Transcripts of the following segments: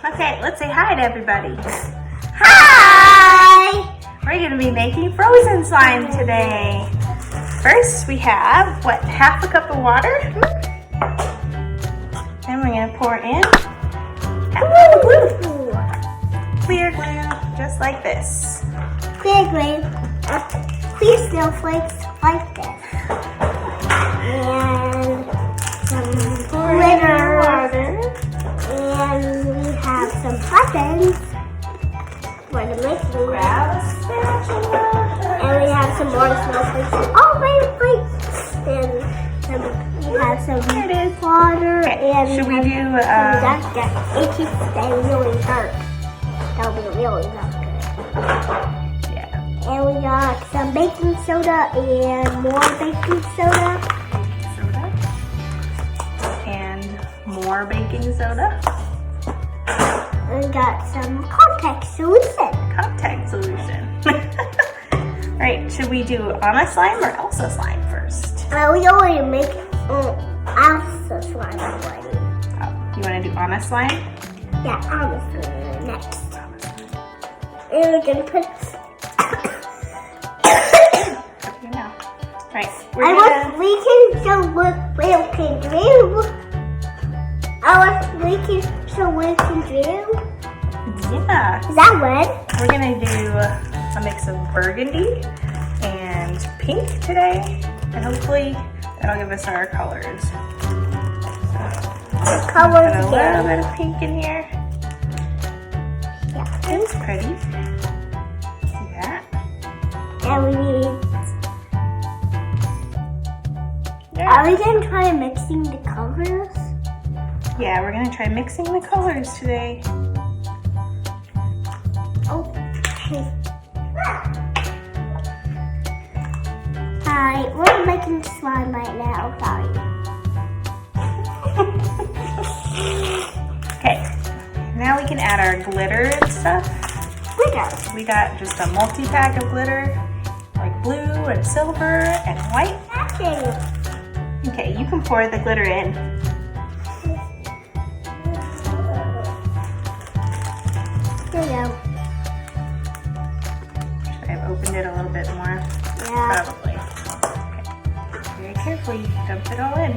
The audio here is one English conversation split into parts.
Okay, let's say hi to everybody. Hi! We're going to be making frozen slime today. First, we have, half a cup of water. And we're going to pour in half a cup of glue. Clear glue, just like this. Clear glue. Clear snowflakes like this. And some glitter. And we have some buttons for the mixing. Grab a spatula. And we have some more snowflakes. Oh, wait. And we have some water. Okay, And should we do... it keeps staying really dark. That'll be really not good. Yeah. And we got some baking soda and more baking soda. And more baking soda. And we got some contact solution. Contact solution. Alright, should we do Anna slime or Elsa slime first? We already make Elsa slime already. Oh, you want to do Anna slime? Yeah, Elsa slime next. And we're going to put... Okay, now. Alright, we can show what we can do. We can show what we can do. Yeah. Is that good? We're going to do a mix of burgundy and pink today. And hopefully that'll give us our colors. The colors Put a little bit of pink in here. Yeah. It's pretty. See that? And we need... Yeah. Are we going to try mixing the colors? Yeah, we're going to try mixing the colors today. Okay. Alright, we're making slime right now. Sorry. Okay, now we can add our glitter and stuff. Glitter. We got just a multi-pack of glitter, like blue and silver and white. Okay, you can pour the glitter in. There you go. Should I have opened it a little bit more? Yeah. Probably. Okay. Very carefully, dump it all in.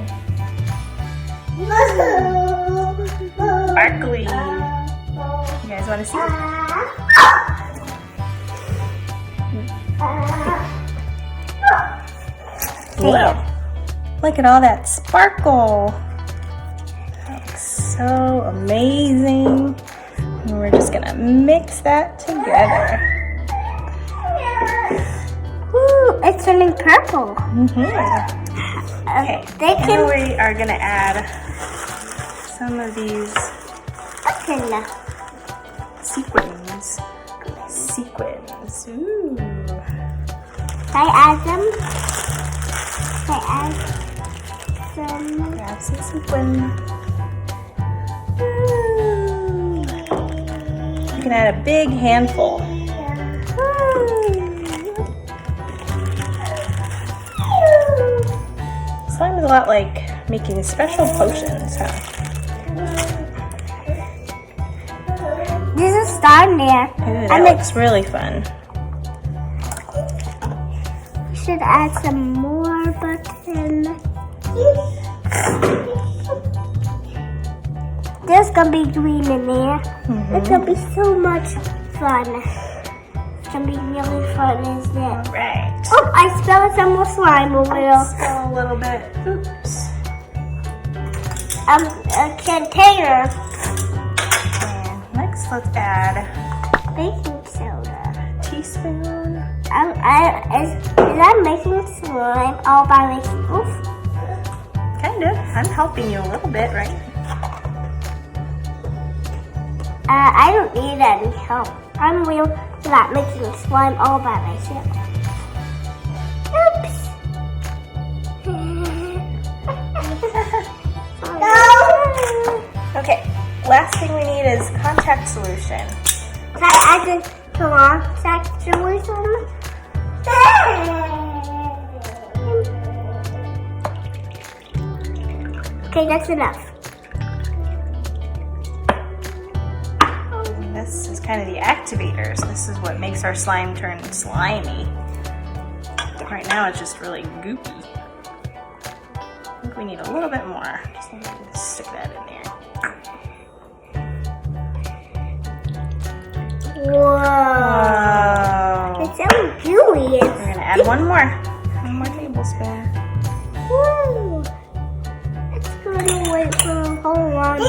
Sparkly. You guys want to see? Whoa. Look at all that sparkle. That looks so amazing. And we're just gonna mix that together. Ooh, it's turning purple. Okay, and we are gonna add some of these sequins. Ooh. Can I add them? Can I add some? Grab some sequins. You can add a big handful. Slime is a lot like making special potions, huh? There's a star in there. Ooh, that looks really fun. We should add some more buttons. There's gonna be green in there. It's gonna be so much fun. It's gonna be really fun, isn't it? Right. Oh, I spilled some more slime over there. Spill a little bit. Oops. A container. And next, let's add Baking soda. a teaspoon. Is that making slime all by myself? Kind of. I'm helping you a little bit, right? I don't need any help. I'm real good at making slime all by myself. Oops. Okay, last thing we need is contact solution. Can I add the contact solution? Okay, that's enough. This is kind of the activators. This is what makes our slime turn slimy. Right now it's just really goopy. I think we need a little bit more. Just need to stick that in there. Whoa. It's so gooey. We're gonna add one more tablespoon. Woo. It's gonna wait for a whole long time.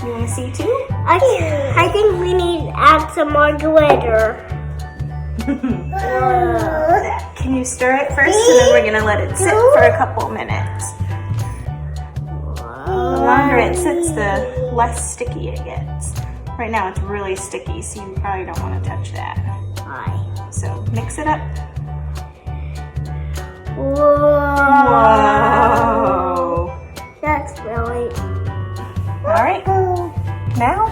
You wanna see too? I think we need to add some more glitter. Can you stir it first, and then we're gonna let it sit for a couple minutes. The longer it sits, the less sticky it gets. Right now it's really sticky, so you probably don't want to touch that. Why? So mix it up. Whoa. That's really... All right. Now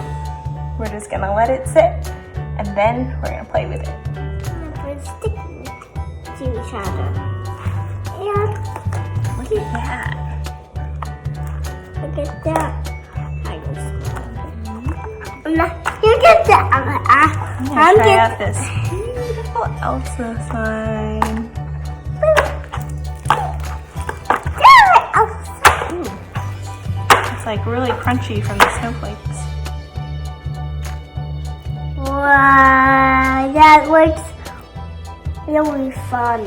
we're just gonna let it sit, and then we're gonna play with it. It's sticky to each other. And Look at that. look at that. Look at that. I'm gonna try out this beautiful Elsa sign. Ooh. It's like really crunchy from the snowflakes. Wow, that looks really fun.